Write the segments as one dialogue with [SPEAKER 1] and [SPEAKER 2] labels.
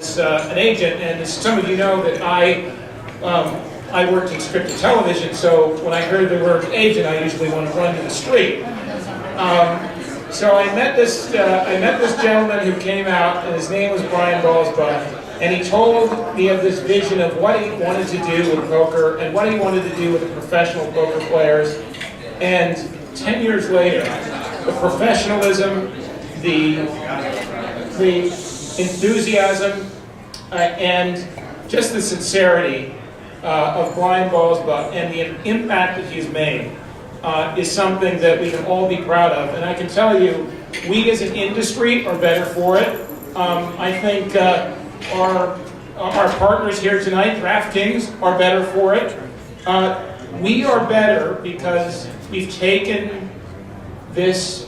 [SPEAKER 1] An agent, and as some of you know that I worked in scripted television, so when I heard the word agent, I usually want to run to the street. So I met this gentleman who came out, and his name was Brian Balsbuck, and he told me of this vision of what he wanted to do with poker and what he wanted to do with the professional poker players. And 10 years later, the professionalism, the enthusiasm, and just the sincerity of Brian Balsbuck and the impact that he's made is something that we can all be proud of. And I can tell you, we as an industry are better for it. I think our partners here tonight, DraftKings, are better for it. We are better because we've taken this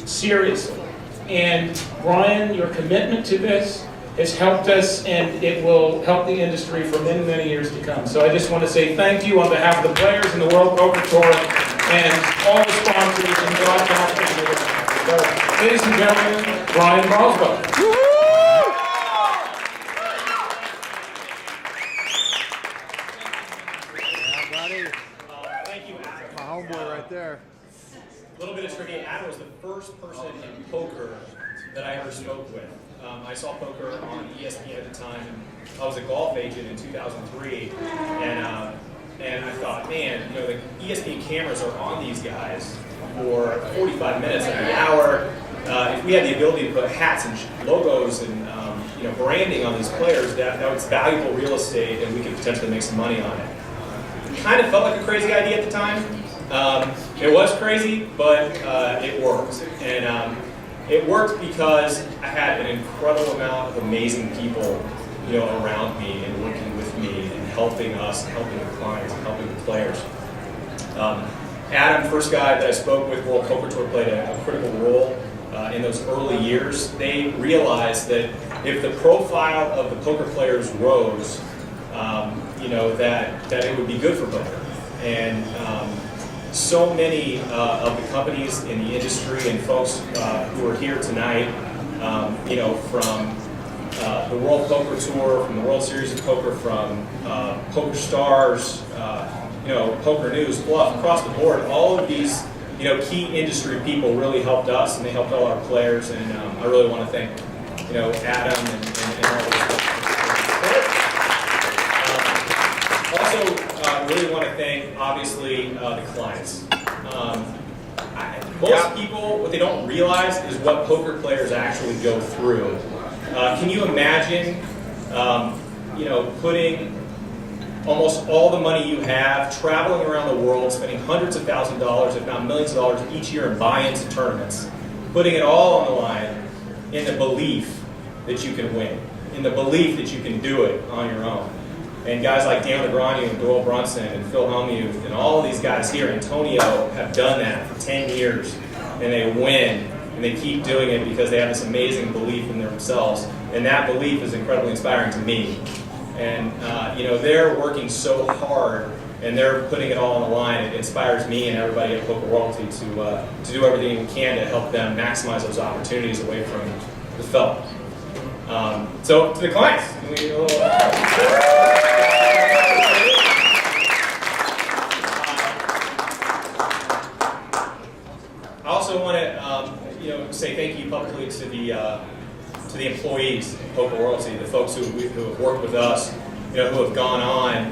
[SPEAKER 1] seriously. And Brian, your commitment to this has helped us, and it will help the industry for many, many years to come. So I just want to say thank you on behalf of the players and the World Poker Tour and all the sponsors and broadcasters. So, ladies and gentlemen, Brian Balsbuck.
[SPEAKER 2] Thank you, Adam.
[SPEAKER 3] My homeboy right there.
[SPEAKER 2] A little bit of trivia. Adam was the first person in poker that I ever spoke with. I saw poker on ESPN at the time, and I was a golf agent in 2003, and I thought, man, you know, the ESPN cameras are on these guys for 45 minutes, an hour. If we had the ability to put hats and logos and branding on these players, that was valuable real estate, and we could potentially make some money on it. It kind of felt like a crazy idea at the time. It was crazy, but it worked. And it worked because I had an incredible amount of amazing people, around me and working with me and helping us, and helping the clients, and helping the players. Adam, first guy that I spoke with, World Poker Tour, played a critical role in those early years. They realized that if the profile of the poker players rose, that it would be good for poker. And so many of the companies in the industry and folks who are here tonight, from the World Poker Tour, from the World Series of Poker, from Poker Stars, Poker News, Bluff, across the board, all of these key industry people really helped us, and they helped all our players. And I really want to thank Adam and all of us. Also, really want to thank, obviously, the clients. Most people, what they don't realize is what poker players actually go through. Can you imagine, putting almost all the money you have, traveling around the world, spending hundreds of thousands of dollars, if not millions of dollars each year in buy-ins to tournaments, putting it all on the line in the belief that you can win, in the belief that you can do it on your own. And guys like Dan Negreanu and Doyle Brunson and Phil Hellmuth and all of these guys here, Antonio, have done that for 10 years, and they win, and they keep doing it because they have this amazing belief in themselves, and that belief is incredibly inspiring to me. And they're working so hard, and they're putting it all on the line. It inspires me and everybody at Poker Royalty to do everything we can to help them maximize those opportunities away from the fellow. So to the clients, I also want to say thank you publicly to the employees of Poker Royalty, the folks who have worked with us, who have gone on.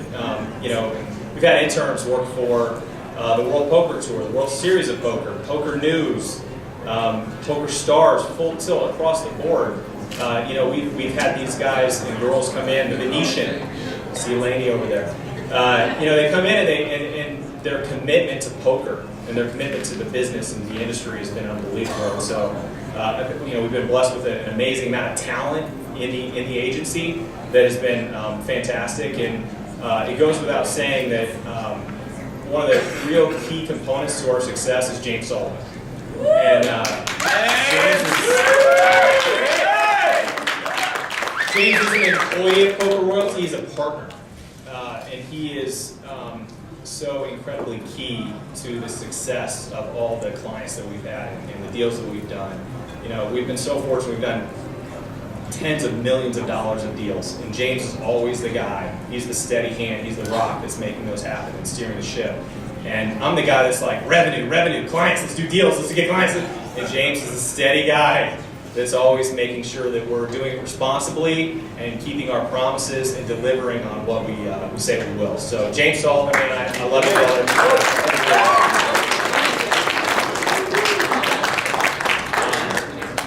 [SPEAKER 2] We've had interns work for the World Poker Tour, the World Series of Poker, Poker News, Poker Stars, full tilt across the board. We've had these guys and girls come in, the Venetian, see Laney over there. They come in and their commitment to poker and their commitment to the business and the industry has been unbelievable. So, we've been blessed with an amazing amount of talent in the agency that has been fantastic. And it goes without saying that one of the real key components to our success is James Sullivan. And James is an employee of Poker Royalty. He's a partner, and he is so incredibly key to the success of all the clients that we've had and the deals that we've done. We've been so fortunate. We've done tens of millions of dollars of deals. And James is always the guy. He's the steady hand. He's the rock that's making those happen and steering the ship. And I'm the guy that's like, revenue, clients, let's do deals, let's get clients. And James is the steady guy that's always making sure that we're doing it responsibly and keeping our promises and delivering on what we say we will. So James Sullivan, man, I love you, brother.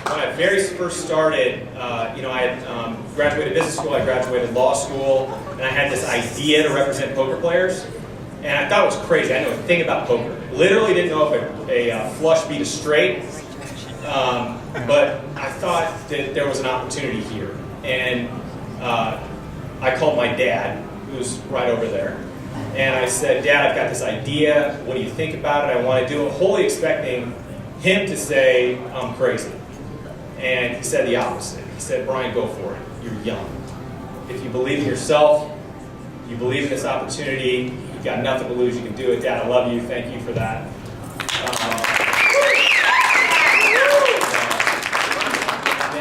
[SPEAKER 2] When I very first started, I had graduated business school, I graduated law school, and I had this idea to represent poker players. And I thought it was crazy. I didn't know a thing about poker. Literally didn't know if a flush beat a straight. But I thought that there was an opportunity here. And I called my dad, who's right over there. And I said, Dad, I've got this idea. What do you think about it? I want to do it. Wholly expecting him to say, I'm crazy. And he said the opposite. He said, Brian, go for it. You're young. If you believe in yourself, you believe in this opportunity, you've got nothing to lose, you can do it. Dad, I love you. Thank you for that.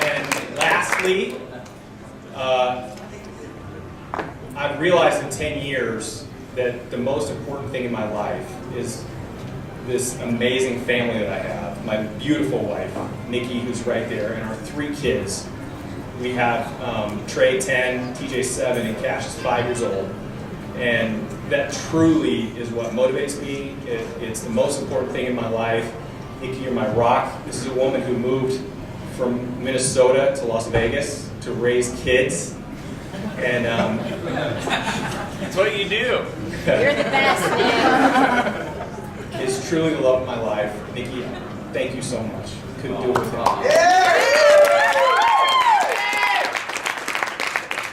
[SPEAKER 2] And lastly, I've realized in 10 years that the most important thing in my life is this amazing family that I have. My beautiful wife, Nikki, who's right there, and our 3 kids. We have Trey 10, TJ 7, and Cash is 5 years old. And that truly is what motivates me. It's the most important thing in my life. Nikki, you're my rock. This is a woman who moved from Minnesota to Las Vegas to raise kids. And
[SPEAKER 3] that's what you do.
[SPEAKER 4] You're the best, man.
[SPEAKER 2] It's truly the love of my life. Nikki, thank you so much. Couldn't do it without you.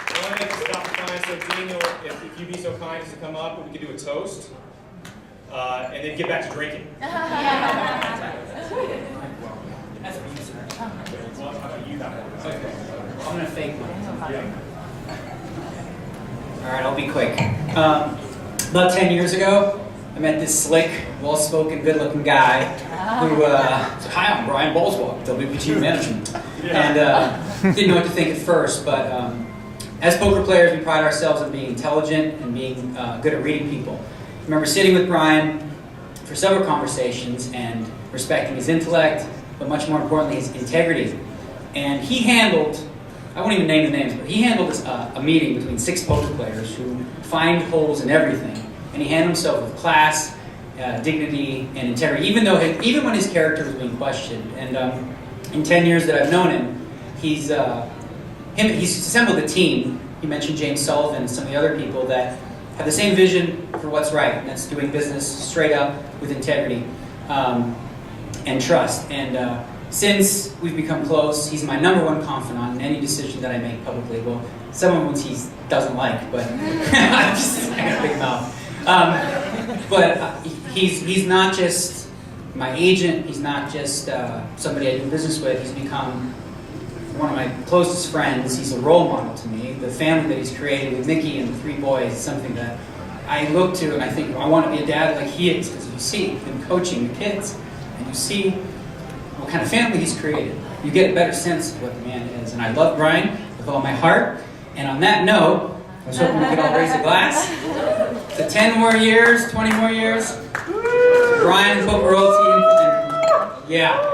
[SPEAKER 2] I want to stop the time, so Daniel, if you'd be so kind as to come up, we could do a toast, and then get back to drinking.
[SPEAKER 5] I'm going to fake one. All right, I'll be quick. About 10 years ago, I met this slick, well-spoken, good-looking guy who said, hi, I'm Brian Boswell, WPG Management. And didn't know what to think at first, but as poker players, we pride ourselves on being intelligent and being good at reading people. I remember sitting with Brian for several conversations and respecting his intellect, but much more importantly, his integrity. And he handled, I won't even name the names, but he handled a meeting between 6 poker players who find holes in everything. And he handled himself with class, dignity, and integrity, even when his character was being questioned. And in 10 years that I've known him, he's assembled a team. He mentioned James Sullivan and some of the other people that have the same vision for what's right, and that's doing business straight up with integrity and trust. And since we've become close, he's my #1 confidant in any decision that I make publicly. Well, some of them he doesn't like, but I got a big mouth. But he's not just my agent. He's not just somebody I do business with. He's become one of my closest friends. He's a role model to me. The family that he's created with Nikki and the 3 boys is something that I look to and I think I want to be a dad like he is, because you see him coaching the kids and you see what kind of family he's created. You get a better sense of what the man is. And I love Brian with all my heart. And on that note, I was hoping we could all raise a glass to 10 more years, 20 more years. Brian and Poker Royalty, and yeah.